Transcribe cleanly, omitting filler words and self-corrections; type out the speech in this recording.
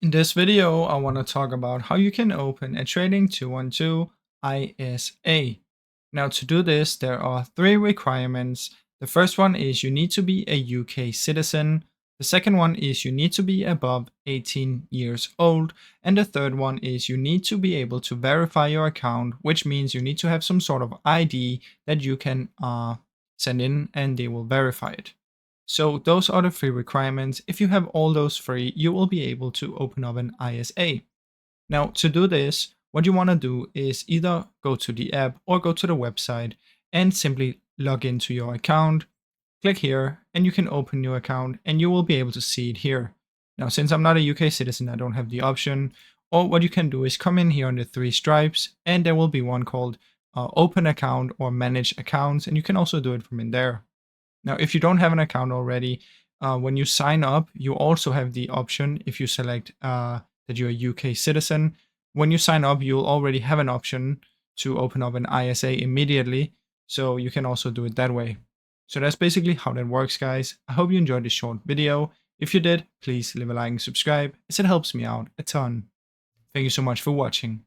In this video, I want to talk about how you can open a Trading 212 ISA. Now to do this, there are three requirements. The first one is you need to be a UK citizen. The second one is you need to be above 18 years old. And the third one is you need to be able to verify your account, which means you need to have some sort of ID that you can send in and they will verify it. So those are the three requirements. If you have all those three, you will be able to open up an ISA. Now to do this, what you want to do is either go to the app or go to the website and simply log into your account. Click here and you can open your account and you will be able to see it here. Now, since I'm not a UK citizen, I don't have the option. Or what you can do is come in here on the three stripes and there will be one called open account or manage accounts. And you can also do it from in there. Now, if you don't have an account already, when you sign up, you also have the option, if you select that you're a UK citizen, when you sign up, you'll already have an option to open up an ISA immediately. So you can also do it that way. So that's basically how that works, guys. I hope you enjoyed this short video. If you did, please leave a like and subscribe, as it helps me out a ton. Thank you so much for watching.